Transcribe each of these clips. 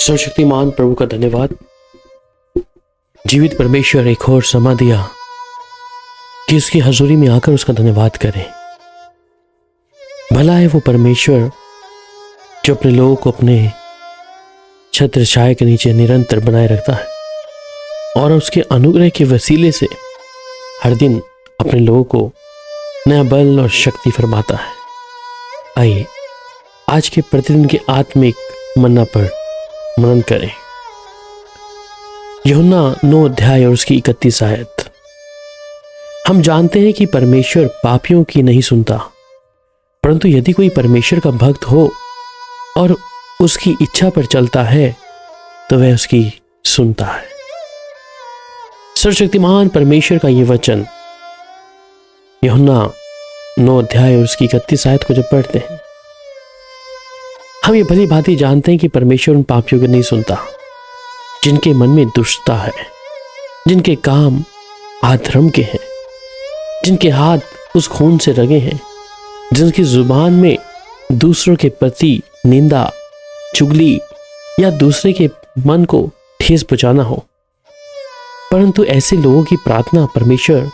सर्वशक्तिमान प्रभु का धन्यवाद। जीवित परमेश्वर एक और समा दिया कि उसकी हजूरी में आकर उसका धन्यवाद करें। भला है वो परमेश्वर जो अपने लोगों को अपने छत्र छाया के नीचे निरंतर बनाए रखता है और उसके अनुग्रह के वसीले से हर दिन अपने लोगों को नया बल और शक्ति फरमाता है। आइए आज के प्रतिदिन के आत्मिक मन्ना पर मनन करें। यूहन्ना 9 अध्याय और उसकी 31 आयत। हम जानते हैं कि परमेश्वर पापियों की नहीं सुनता, परंतु यदि कोई परमेश्वर का भक्त हो और उसकी इच्छा पर चलता है तो वह उसकी सुनता है। सर्वशक्तिमान परमेश्वर का यह वचन यूहन्ना 9 अध्याय और उसकी 31 आयत को जब पढ़ते हैं, हम ये भली भांति जानते हैं कि परमेश्वर उन पापियों को नहीं सुनता जिनके मन में दुष्टता है, जिनके काम अधर्म के हैं, जिनके हाथ उस खून से रंगे हैं, जिनकी जुबान में दूसरों के प्रति निंदा, चुगली या दूसरे के मन को ठेस पहुंचाना हो। परंतु ऐसे लोगों की प्रार्थना परमेश्वर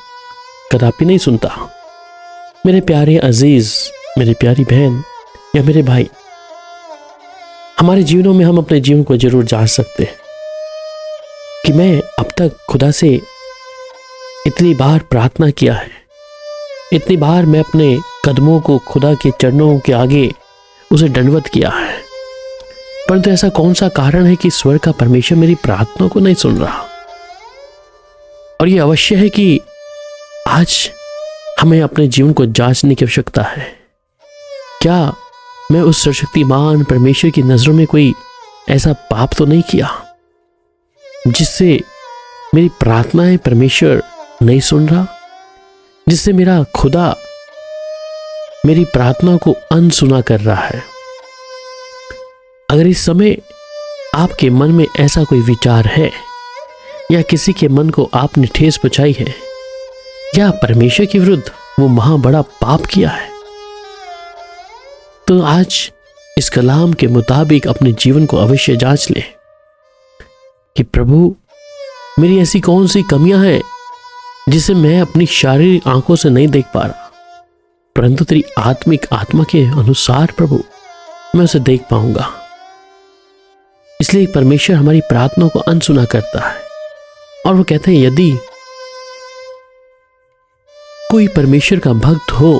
कदापि नहीं सुनता। मेरे प्यारे अजीज, मेरी प्यारी बहन या मेरे भाई, हमारे जीवनों में हम अपने जीवन को जरूर जांच सकते हैं कि मैं अब तक खुदा से इतनी बार प्रार्थना किया है, इतनी बार मैं अपने कदमों को खुदा के चरणों के आगे उसे दंडवत किया है, परंतु ऐसा कौन सा कारण है कि स्वर्ग का परमेश्वर मेरी प्रार्थना को नहीं सुन रहा। और यह अवश्य है कि आज हमें अपने जीवन को जांचने की आवश्यकता है। क्या मैं उस सर्वशक्तिमान परमेश्वर की नजरों में कोई ऐसा पाप तो नहीं किया जिससे मेरी प्रार्थनाएं परमेश्वर नहीं सुन रहा, जिससे मेरा खुदा मेरी प्रार्थना को अनसुना कर रहा है। अगर इस समय आपके मन में ऐसा कोई विचार है या किसी के मन को आपने ठेस पहुंचाई है या परमेश्वर के विरुद्ध वो महा बड़ा पाप किया है, तो आज इस कलाम के मुताबिक अपने जीवन को अवश्य जांच ले कि प्रभु मेरी ऐसी कौन सी कमियां हैं जिसे मैं अपनी शारीरिक आंखों से नहीं देख पा रहा, परंतु तेरी आत्मिक आत्मा के अनुसार प्रभु मैं उसे देख पाऊंगा। इसलिए परमेश्वर हमारी प्रार्थना को अनसुना करता है और वो कहते हैं यदि कोई परमेश्वर का भक्त हो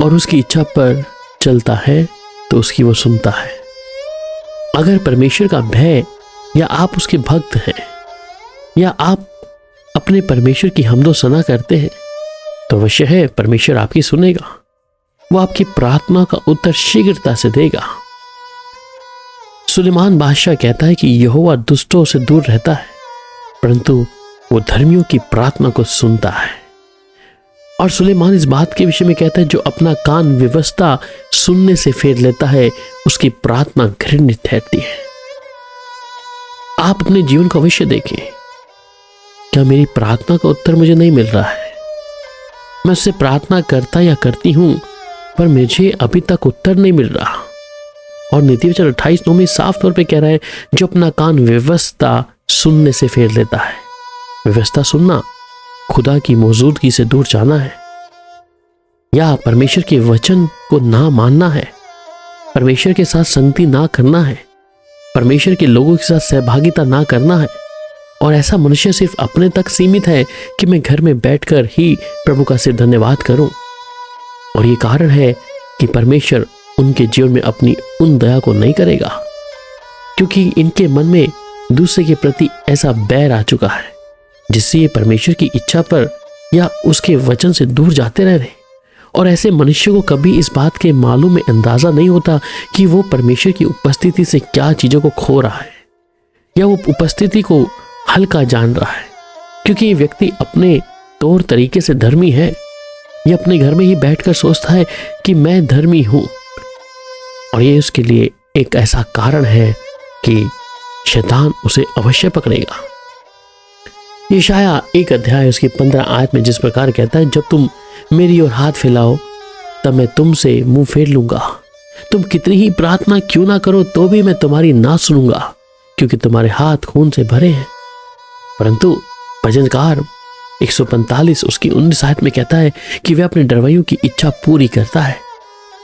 और उसकी इच्छा पर चलता है तो उसकी वो सुनता है। अगर परमेश्वर का भय या आप उसके भक्त हैं या आप अपने परमेश्वर की हमदो सना करते हैं तो अवश्य है परमेश्वर आपकी सुनेगा, वो आपकी प्रार्थना का उत्तर शीघ्रता से देगा। सुलेमान बादशाह कहता है कि यहोवा दुष्टों से दूर रहता है परंतु वो धर्मियों की प्रार्थना को सुनता है। और सुलेमान इस बात के विषय में कहता है जो अपना कान व्यवस्था सुनने से फेर लेता है उसकी प्रार्थना घृणित ठहरती है। आप अपने जीवन को अवश्य देखें, क्या मेरी प्रार्थना का उत्तर मुझे नहीं मिल रहा है? मैं उससे प्रार्थना करता या करती हूं पर मुझे अभी तक उत्तर नहीं मिल रहा। और नीतिवचन 28:9 में साफ तौर पे कह रहा है जो अपना कान व्यवस्था सुनने से फेर लेता है। व्यवस्था सुनना खुदा की मौजूदगी से दूर जाना है या परमेश्वर के वचन को ना मानना है, परमेश्वर के साथ संगति ना करना है, परमेश्वर के लोगों के साथ सहभागिता ना करना है। और ऐसा मनुष्य सिर्फ अपने तक सीमित है कि मैं घर में बैठकर ही प्रभु का सिर्फ धन्यवाद करूं। और ये कारण है कि परमेश्वर उनके जीवन में अपनी उन दया को नहीं करेगा, क्योंकि इनके मन में दूसरे के प्रति ऐसा बैर आ चुका है जिससे ये परमेश्वर की इच्छा पर या उसके वचन से दूर जाते रह रहे। और ऐसे मनुष्य को कभी इस बात के मालूम में अंदाजा नहीं होता कि वो परमेश्वर की उपस्थिति से क्या चीजों को खो रहा है या वो उपस्थिति को हल्का जान रहा है, क्योंकि ये व्यक्ति अपने तौर तरीके से धर्मी है या अपने घर में ही बैठकर सोचता है कि मैं धर्मी हूं। और ये उसके लिए एक ऐसा कारण है कि शैतान उसे अवश्य पकड़ेगा। यशाया 1 अध्याय उसकी 15 आयत में जिस प्रकार कहता है जब तुम मेरी ओर हाथ फैलाओ तब मैं तुमसे मुंह फेर लूंगा। तुम कितनी ही प्रार्थना क्यों ना करो तो भी मैं तुम्हारी ना सुनूंगा, क्योंकि तुम्हारे हाथ खून से भरे हैं। परंतु भजनकार 145 उसकी 19 आयत में कहता है कि वह अपने डरवैयों की इच्छा पूरी करता है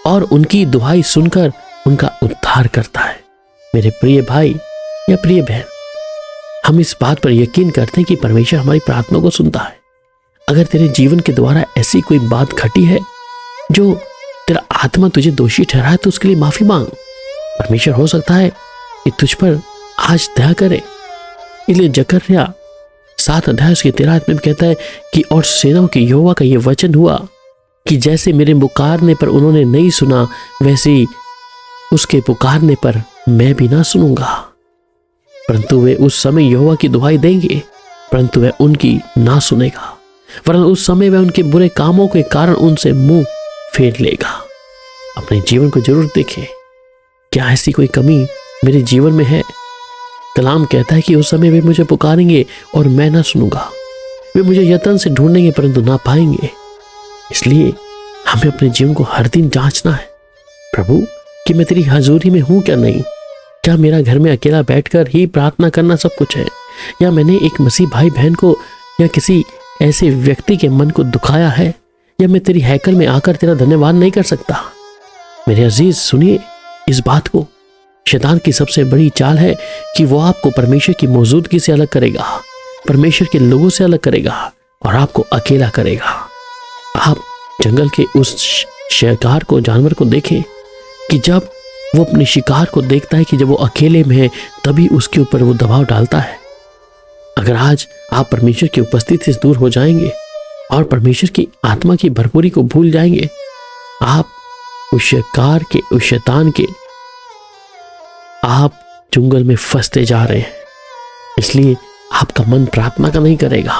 और उनकी दुहाई सुनकर उनका उद्धार करता है। मेरे प्रिय भाई या प्रिय बहन, हम इस बात पर यकीन करते हैं कि परमेश्वर हमारी प्रार्थना को सुनता है। अगर तेरे जीवन के द्वारा ऐसी कोई बात घटी है जो तेरा आत्मा तुझे दोषी ठहराए तो उसके लिए माफी मांग। परमेश्वर हो सकता है कि तुझ पर आज दया करे। इसलिए जकर्या 7 अध्याय उसके 13 आयत में कहता है कि और सेनाओं के यहोवा का यह वचन हुआ कि जैसे मेरे पुकारने पर उन्होंने नहीं सुना, वैसे ही उसके पुकारने पर मैं भी ना सुनूंगा। परंतु वे उस समय यहोवा की दुहाई देंगे, परंतु वह उनकी ना सुनेगा, वरन उस समय वह उनके बुरे कामों के कारण उनसे मुंह फेर लेगा। अपने जीवन को जरूर देखें, क्या ऐसी कोई कमी मेरे जीवन में है? कलाम कहता है कि उस समय वे मुझे पुकारेंगे और मैं ना सुनूंगा, वे मुझे यत्न से ढूंढेंगे परंतु ना पाएंगे। इसलिए हमें अपने जीवन को हर दिन जांचना है, प्रभु कि मैं तेरी हजूरी में हूं क्या नहीं। क्या मेरा घर में अकेला बैठकर ही प्रार्थना करना सब कुछ है, या मैंने एक मसीह भाई बहन को या किसी ऐसे व्यक्ति के मन को दुखाया है, या मैं तेरी हैकल में आकर तेरा धन्यवाद नहीं कर सकता। मेरे अजीज सुनिए इस बात को, शैतान की सबसे बड़ी चाल है कि वो आपको परमेश्वर की मौजूदगी से अलग करेगा, परमेश्वर के लोगों से अलग करेगा और आपको अकेला करेगा। आप जंगल के उस शिकार को, जानवर को देखें कि जब वो अपने शिकार को देखता है कि जब वो अकेले में है तभी उसके ऊपर वो दबाव डालता है। अगर आज आप परमेश्वर की उपस्थिति से दूर हो जाएंगे और परमेश्वर की आत्मा की भरपूरी को भूल जाएंगे, आप उस शिकार के, उस शैतान के आप जंगल में फंसते जा रहे हैं। इसलिए आपका मन प्रार्थना का नहीं करेगा,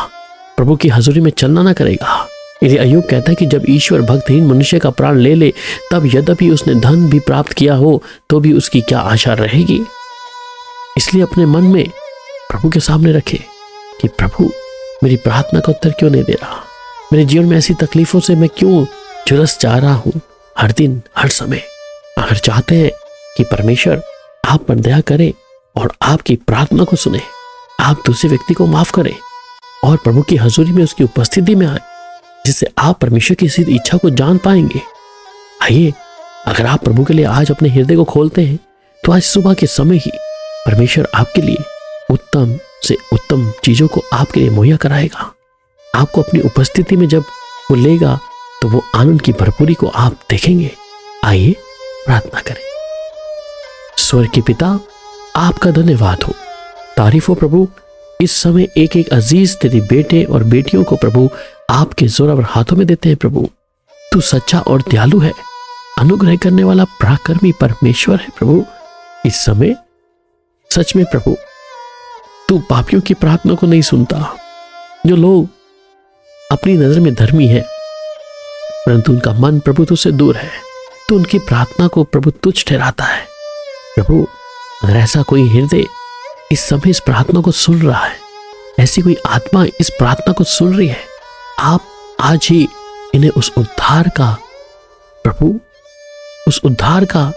प्रभु की हजूरी में चलना ना करेगा। इसलिए अय्यूब कहता है कि जब ईश्वर भक्तहीन मनुष्य का प्राण ले ले, तब यद्यपि उसने धन भी प्राप्त किया हो तो भी उसकी क्या आशा रहेगी। इसलिए अपने मन में प्रभु के सामने रखे कि प्रभु मेरी प्रार्थना का उत्तर क्यों नहीं दे रहा, मेरे जीवन में ऐसी तकलीफों से मैं क्यों झुलस जा रहा हूं हर दिन हर समय। अगर चाहते हैं कि परमेश्वर आप पर दया करे और आपकी प्रार्थना को सुने, आप दूसरे व्यक्ति को माफ करें और प्रभु की हजूरी में उसकी उपस्थिति में आए, जिससे आप परमेश्वर की सीधी इच्छा को जान पाएंगे। आइए, अगर आप प्रभु के लिए आज अपने हृदय को खोलते हैं तो आज सुबह के समय ही परमेश्वर आपके लिए उत्तम से उत्तम चीजों को आपके लिए मुहैया कराएगा। आपको अपनी उपस्थिति में जब वो लेगा तो वो आनंद की भरपूरी को आप देखेंगे। आइए प्रार्थना करें। स्वर्ग के पिता, आपका धन्यवाद हो, तारीफ हो प्रभु। इस समय एक एक अजीज तेरे बेटे और बेटियों को प्रभु आपके जोरावर हाथों में देते हैं। प्रभु तू सच्चा और दयालु है, अनुग्रह करने वाला पराक्रमी परमेश्वर है। प्रभु इस समय सच में प्रभु तू पापियों की प्रार्थना को नहीं सुनता, जो लोग अपनी नजर में धर्मी है परंतु उनका मन प्रभु तुझसे दूर है, तो उनकी प्रार्थना को प्रभु तुच्छ ठहराता है। प्रभु अगर ऐसा कोई हृदय इस समय इस प्रार्थना को सुन रहा है, ऐसी कोई आत्मा इस प्रार्थना को सुन रही है, आप आज ही इन्हें उस उद्धार का, प्रभु उस उद्धार का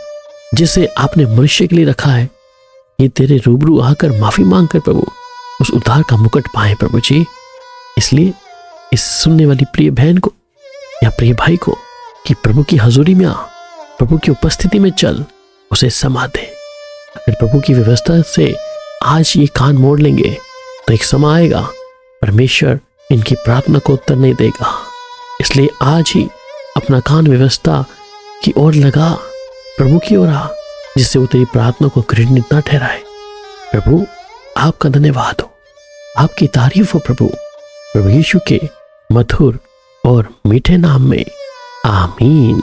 जिसे आपने मनुष्य के लिए रखा है, ये तेरे रूबरू आकर माफी मांगकर प्रभु उस उद्धार का मुकुट पाए प्रभु जी। इसलिए इस सुनने वाली प्रिय बहन को या प्रिय भाई को कि प्रभु की हजूरी में आ, प्रभु की उपस्थिति में चल, उसे समा दे। अगर प्रभु की व्यवस्था से आज ये कान मोड़ लेंगे तो एक समय आएगा परमेश्वर इनकी प्रार्थना को उत्तर नहीं देगा। इसलिए आज ही अपना कान व्यवस्था की ओर लगा, प्रभु की ओर आ, जिससे वो तेरी प्रार्थना को घृणित ना ठहराए। प्रभु आपका धन्यवाद हो, आपकी तारीफ हो प्रभु यीशु के मधुर और मीठे नाम में, आमीन।